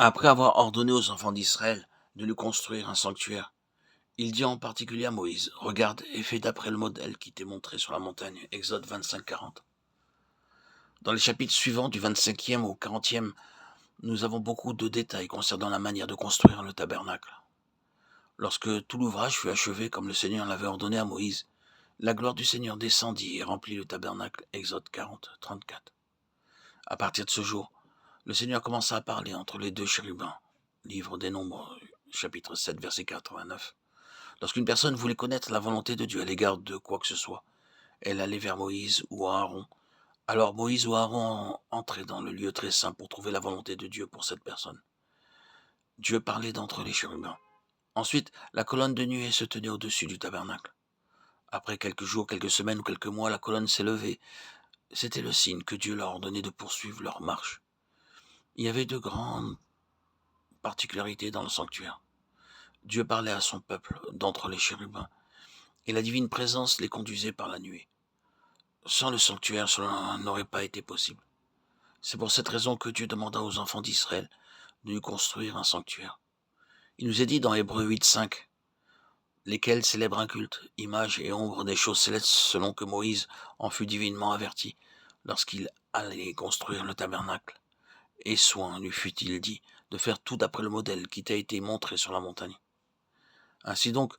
Après avoir ordonné aux enfants d'Israël de lui construire un sanctuaire, il dit en particulier à Moïse, « Regarde et fais d'après le modèle qui t'est montré sur la montagne. » Exode 25, 40. Dans les chapitres suivants, du 25e au 40e, nous avons beaucoup de détails concernant la manière de construire le tabernacle. Lorsque tout l'ouvrage fut achevé comme le Seigneur l'avait ordonné à Moïse, la gloire du Seigneur descendit et remplit le tabernacle. Exode 40, 34. À partir de ce jour, le Seigneur commença à parler entre les deux chérubins. Livre des Nombres, chapitre 7, verset 89. Lorsqu'une personne voulait connaître la volonté de Dieu à l'égard de quoi que ce soit, elle allait vers Moïse ou Aaron. Alors Moïse ou Aaron entraient dans le lieu très saint pour trouver la volonté de Dieu pour cette personne. Dieu parlait d'entre les chérubins. Ensuite, la colonne de nuée se tenait au-dessus du tabernacle. Après quelques jours, quelques semaines ou quelques mois, la colonne s'est levée. C'était le signe que Dieu leur ordonnait de poursuivre leur marche. Il y avait de grandes particularités dans le sanctuaire. Dieu parlait à son peuple d'entre les chérubins, et la divine présence les conduisait par la nuée. Sans le sanctuaire, cela n'aurait pas été possible. C'est pour cette raison que Dieu demanda aux enfants d'Israël de lui construire un sanctuaire. Il nous est dit dans Hébreux 8, 5, lesquels célèbrent un culte, image et ombre des choses célestes, selon que Moïse en fut divinement averti, lorsqu'il allait construire le tabernacle. Et soin lui fut-il dit de faire tout d'après le modèle qui t'a été montré sur la montagne. Ainsi donc,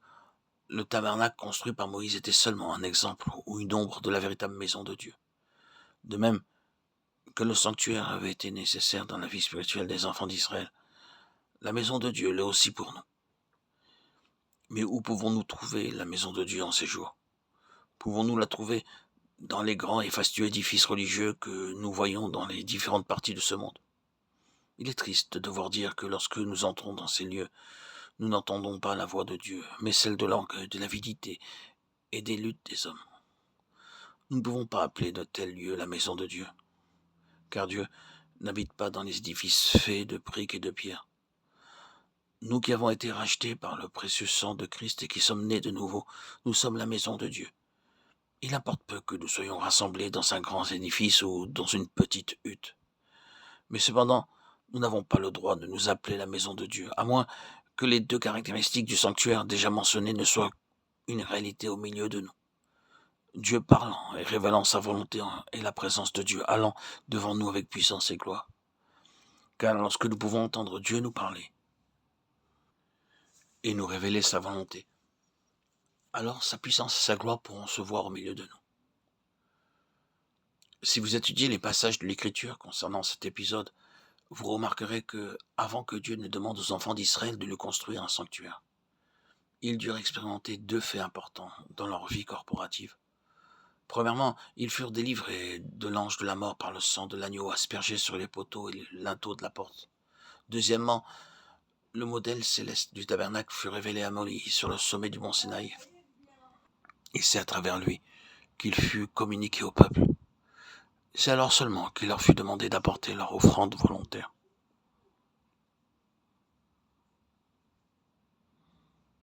le tabernacle construit par Moïse était seulement un exemple ou une ombre de la véritable maison de Dieu. De même que le sanctuaire avait été nécessaire dans la vie spirituelle des enfants d'Israël, la maison de Dieu l'est aussi pour nous. Mais où pouvons-nous trouver la maison de Dieu en ces jours? Pouvons-nous la trouver dans les grands et fastueux édifices religieux que nous voyons dans les différentes parties de ce monde? Il est triste de devoir dire que lorsque nous entrons dans ces lieux, nous n'entendons pas la voix de Dieu, mais celle de l'orgueil, de l'avidité et des luttes des hommes. Nous ne pouvons pas appeler de tels lieux la maison de Dieu, car Dieu n'habite pas dans les édifices faits de briques et de pierres. Nous qui avons été rachetés par le précieux sang de Christ et qui sommes nés de nouveau, nous sommes la maison de Dieu. Il importe peu que nous soyons rassemblés dans un grand édifice ou dans une petite hutte. Mais cependant, nous n'avons pas le droit de nous appeler la maison de Dieu, à moins que les deux caractéristiques du sanctuaire déjà mentionnées ne soient une réalité au milieu de nous. Dieu parlant et révélant sa volonté et la présence de Dieu allant devant nous avec puissance et gloire. Car lorsque nous pouvons entendre Dieu nous parler et nous révéler sa volonté, alors sa puissance et sa gloire pourront se voir au milieu de nous. Si vous étudiez les passages de l'Écriture concernant cet épisode, vous remarquerez que, avant que Dieu ne demande aux enfants d'Israël de lui construire un sanctuaire, ils durent expérimenter deux faits importants dans leur vie corporative. Premièrement, ils furent délivrés de l'ange de la mort par le sang de l'agneau aspergé sur les poteaux et les linteaux de la porte. Deuxièmement, le modèle céleste du tabernacle fut révélé à Moïse sur le sommet du mont Sinaï. Et c'est à travers lui qu'il fut communiqué au peuple. C'est alors seulement qu'il leur fut demandé d'apporter leur offrande volontaire.